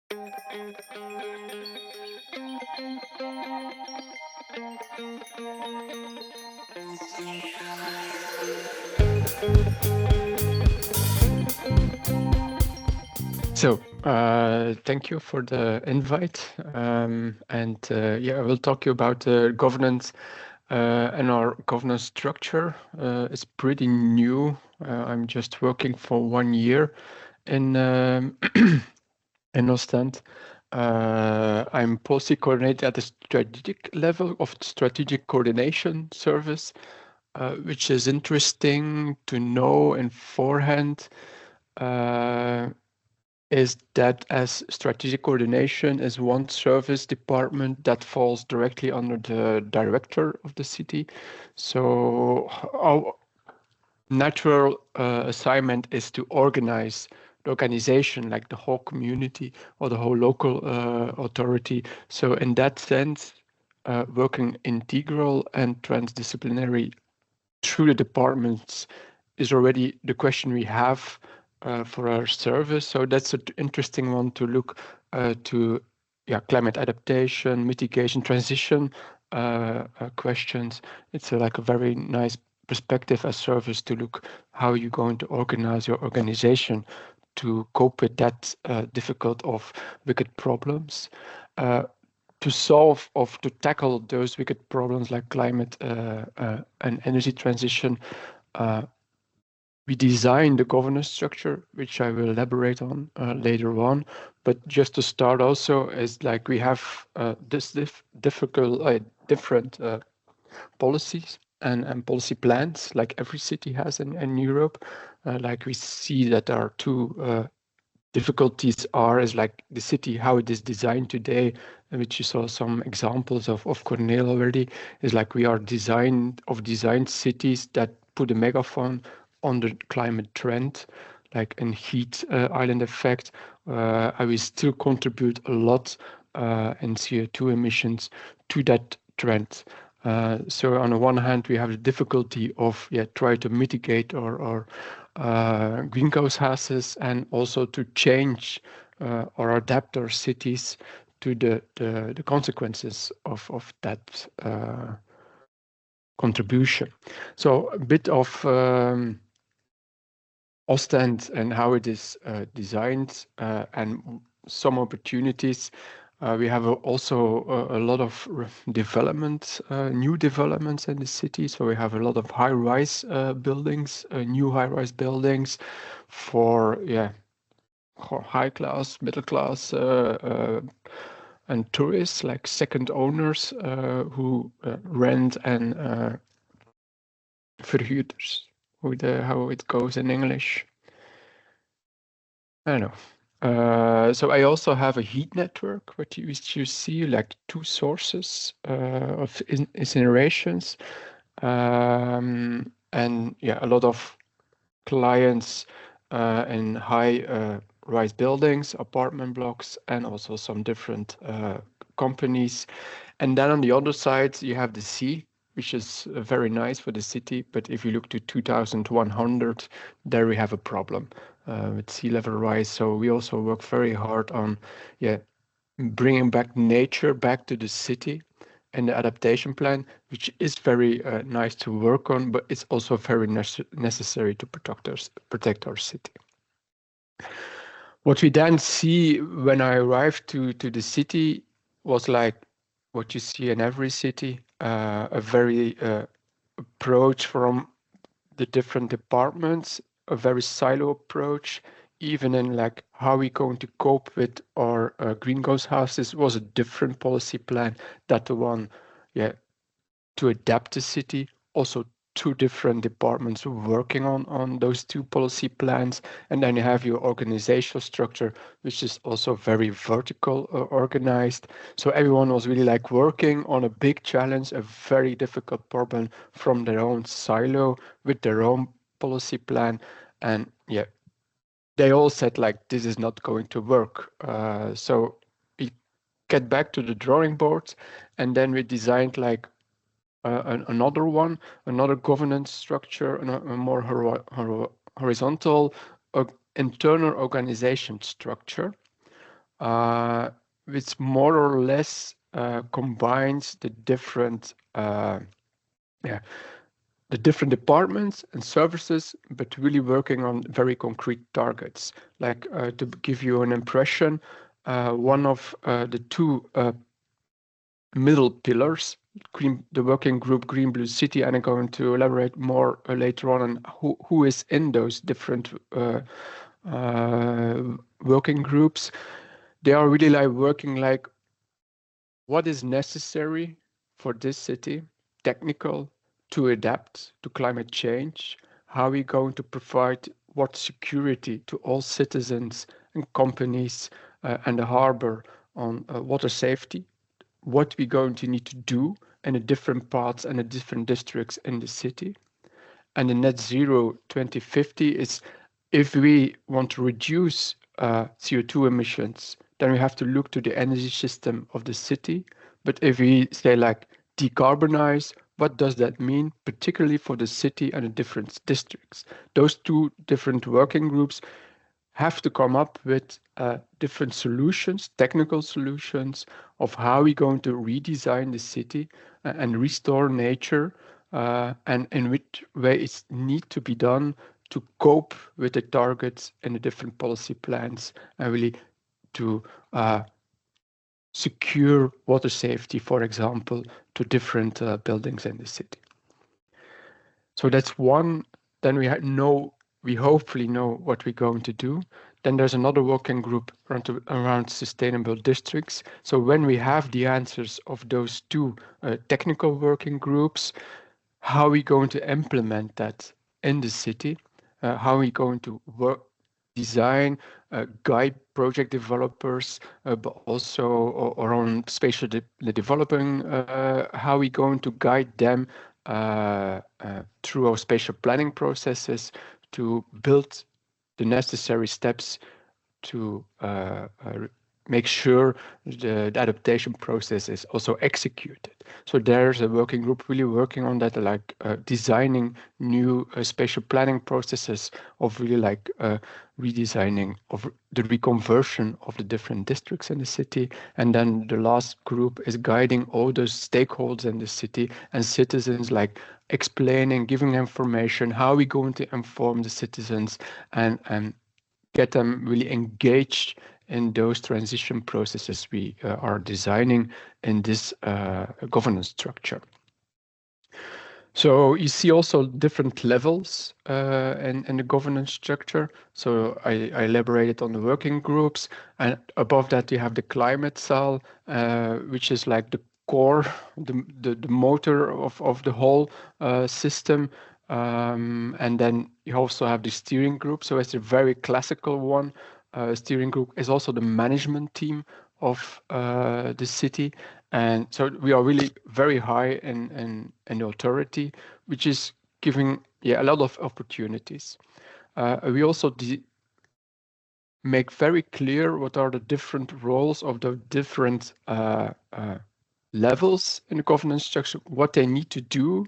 So, thank you for the invite. Yeah, I will talk you about governance and our governance structure. It's pretty new. I'm just working for 1 year in in Ostend. I'm policy coordinator at the strategic level of the strategic coordination service, which is interesting to know in forehand. Is that as strategic coordination is one service department that falls directly under the director of the city. So our natural assignment is to organize the organization, like the whole community or the whole local authority. So in that sense, working integral and transdisciplinary through the departments is already the question we have for our service. So that's an interesting one to look to, climate adaptation, mitigation, transition questions. It's like a very nice perspective as service to look how you're going to organize your organization to cope with that difficult of wicked problems. To tackle those wicked problems like climate and energy transition, we designed the governance structure, which I will elaborate on later on. But just to start also is like we have this different policies and policy plans like every city has in Europe. Like we see that there are two difficulties is like the city, how it is designed today, which you saw some examples of Cornell already, is like we are designed cities that put a megaphone on the climate trend, like in heat island effect. I will still contribute a lot in CO2 emissions to that trend. So on the one hand, we have the difficulty of try to mitigate or greenhouse gases and also to change or adapt our cities to the consequences of that contribution. So a bit of Ostend and how it is designed and some opportunities. We have also a lot of development, new developments in the city. So we have a lot of high-rise buildings, new high-rise buildings for high class, middle class, and tourists, like second owners who rent and verhuurders, how it goes in English. I don't know. So I also have a heat network, which you see like two sources of incinerations, and a lot of clients in high rise buildings, apartment blocks, and also some different companies. And then on the other side, you have the sea, which is very nice for the city. But if you look to 2100, there we have a problem with sea level rise. So we also work very hard on bringing back nature back to the city and the adaptation plan, which is very nice to work on, but it's also very necessary to protect our city. What we then see when I arrived to the city was like what you see in every city, a very approach from the different departments, a very silo approach, even in like how we going to cope with our greenhouse gases was a different policy plan that the one, to adapt the city. Also two different departments working on those two policy plans. And then you have your organizational structure, which is also very vertical organized. So everyone was really like working on a big challenge, a very difficult problem from their own silo with their own policy plan. And they all said like, this is not going to work. So we get back to the drawing board, and then we designed like another governance structure, a more horizontal internal organization structure. which more or less combines the different yeah, the different departments and services, but really working on very concrete targets. Like to give you an impression, one of the two middle pillars, the working group Green Blue City, and I'm going to elaborate more later on who is in those different working groups. They are really like working like what is necessary for this city, technical, to adapt to climate change, how are we going to provide what security to all citizens and companies and the harbor on water safety, what we're going to need to do in the different parts and the different districts in the city. And the net zero 2050 is if we want to reduce CO2 emissions, then we have to look to the energy system of the city. But if we say like decarbonize, what does that mean, particularly for the city and the different districts? Those two different working groups have to come up with different solutions, technical solutions of how we're going to redesign the city and restore nature and in which way it needs to be done to cope with the targets and the different policy plans and really to secure water safety, for example, to different buildings in the city. So that's one. Then we hopefully know what we're going to do. Then there's another working group around sustainable districts. So when we have the answers of those two technical working groups, how are we going to implement that in the city? How are we going to work, design, guide project developers, but also around spatial developing, how are we going to guide them through our spatial planning processes to build the necessary steps to make sure the adaptation process is also executed. So there's a working group really working on that, like designing new spatial planning processes of really like redesigning of the reconversion of the different districts in the city. And then the last group is guiding all those stakeholders in the city and citizens, like explaining, giving information, how are we going to inform the citizens and get them really engaged in those transition processes we are designing in this governance structure. So you see also different levels in the governance structure. So I elaborated on the working groups, and above that you have the climate cell, which is like the core, the motor of the whole system. And then you also have the steering group. So it's a very classical one. Steering group is also the management team of the city. And so we are really very high in authority, which is giving a lot of opportunities. We also make very clear what are the different roles of the different levels in the governance structure, what they need to do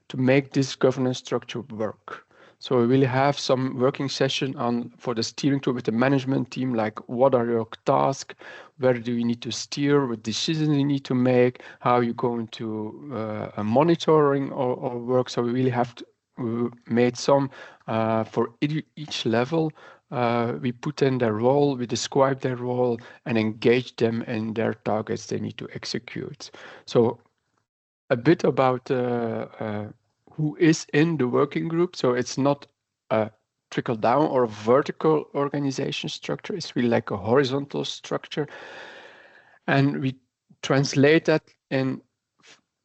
to make this governance structure work. So we will have some working session on for the steering tool with the management team, like what are your tasks, where do you need to steer, what decisions you need to make, how are you going to monitoring or work. So we really have to, made some for each level. We put in their role, we describe their role and engage them in their targets they need to execute. So a bit about who is in the working group. So it's not a trickle down or a vertical organization structure. It's really like a horizontal structure. And we translate that in,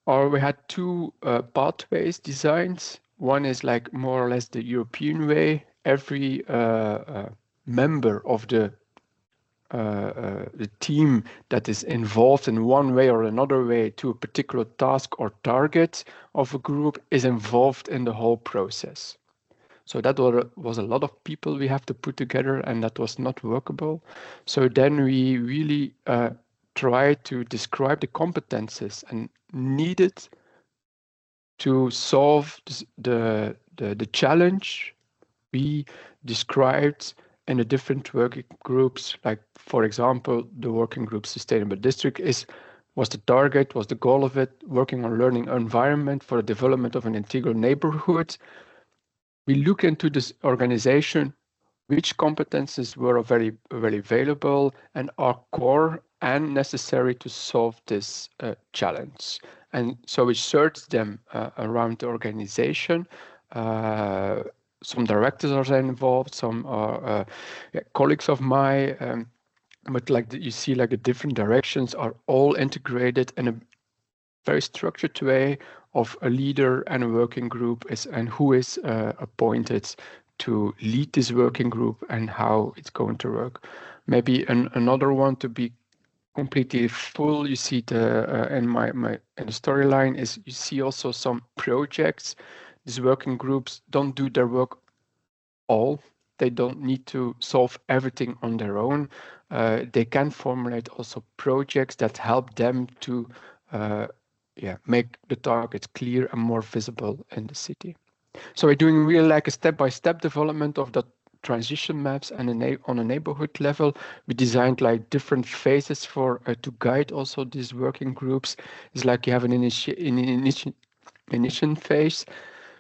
or we had two pathways designs. One is like more or less the European way. Every member of the team that is involved in one way or another way to a particular task or target of a group is involved in the whole process. So that was a lot of people we have to put together, and that was not workable. So then we really tried to describe the competences and needed to solve the challenge we described in the different working groups, like for example, the working group Sustainable District was the target, was the goal of it, working on learning environment for the development of an integral neighborhood. We look into this organization, which competences were very available and are core and necessary to solve this challenge. And so we searched them around the organization. Some directors are involved, some are colleagues of mine, but like you see, like the different directions are all integrated in a very structured way of a leader and a working group and who is appointed to lead this working group and how it's going to work. Maybe another one to be completely full. You see the in the storyline is you see also some projects. These working groups don't do their work all. They don't need to solve everything on their own. They can formulate also projects that help them to make the targets clear and more visible in the city. So we're doing really like a step-by-step development of the transition maps and on a neighborhood level. We designed like different phases for to guide also these working groups. It's like you have an initiation phase,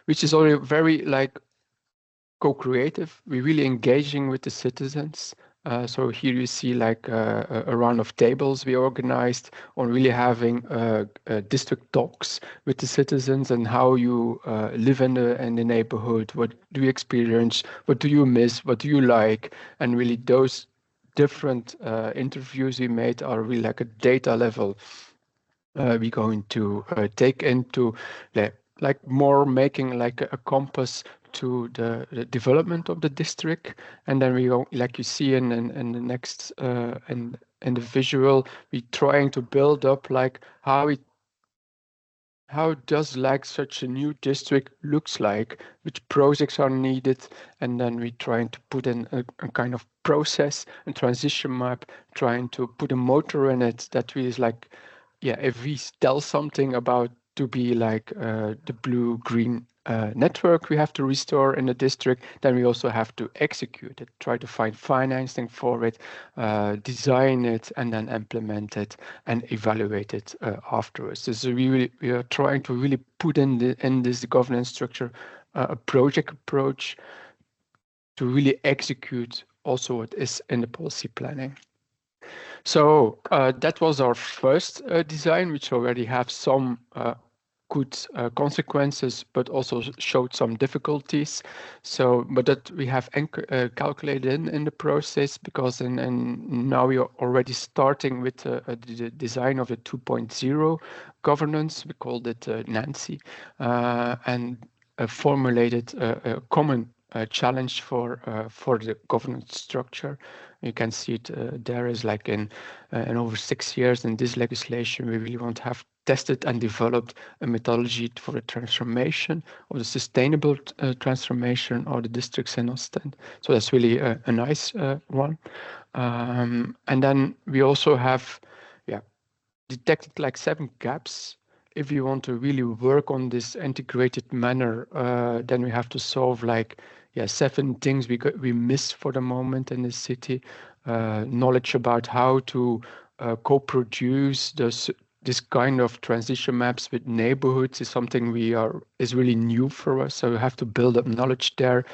which is already very like co-creative. We're really engaging with the citizens. So here you see like a round of tables we organized on really having district talks with the citizens and how you live in the neighborhood. What do you experience? What do you miss? What do you like? And really those different interviews we made are really like a data level. We're going to take into like more making like a compass to the development of the district, and then we go like you see in the next in the visual, we trying to build up like how does like such a new district looks like, which projects are needed, and then we trying to put in a kind of process and transition map, trying to put a motor in it that we is like, yeah, if we tell something about to be like the blue-green network we have to restore in the district, then we also have to execute it, try to find financing for it, design it, and then implement it and evaluate it afterwards. So we are trying to really put in this governance structure a project approach to really execute also what is in the policy planning. So that was our first design, which already have some good consequences, but also showed some difficulties. So, but that we have calculated in the process, because and now we are already starting with the design of the 2.0 governance. We called it Nancy, and formulated a common challenge for the governance structure. You can see it there is like in over 6 years in this legislation, we really want to have tested and developed a methodology for the transformation or the sustainable transformation of the districts in Ostend. So that's really a nice one. And then we also have detected like 7 gaps. If you want to really work on this integrated manner, then we have to solve like 7 things we miss for the moment in the city. Knowledge about how to co-produce this kind of transition maps with neighborhoods is something is really new for us. So we have to build up knowledge there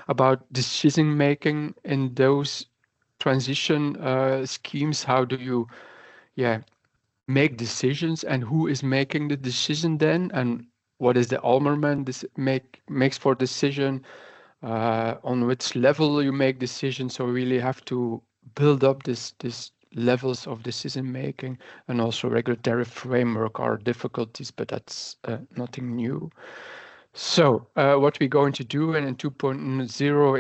about decision making in those transition schemes. How do you make decisions, and who is making the decision then, and what is the alderman makes for decision, on which level you make decisions. So we really have to build up this levels of decision making, and also regulatory framework are difficulties, but that's nothing new. So what we're going to do in 2.0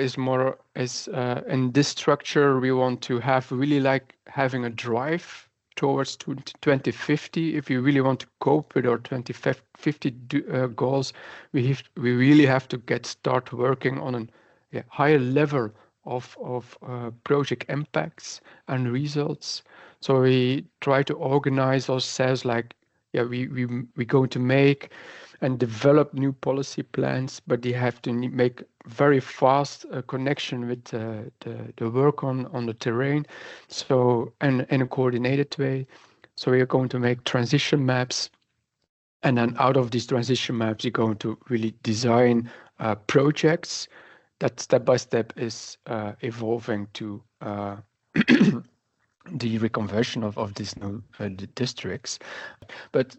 is in this structure, we want to have really like having a drive towards 2050. If you really want to cope with our 2050 goals, we really have to start working on a higher level of project impacts and results. So we try to organize ourselves like, we're going to make and develop new policy plans, but they have to make very fast connection with the work on the terrain, so and in a coordinated way. So we are going to make transition maps, and then out of these transition maps, you're going to really design projects that step by step is evolving to the reconversion of these new districts. But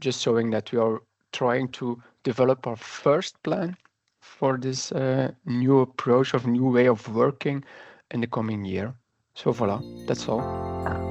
just showing that we are trying to develop our first plan for this new approach of new way of working in the coming year. So voila, that's all.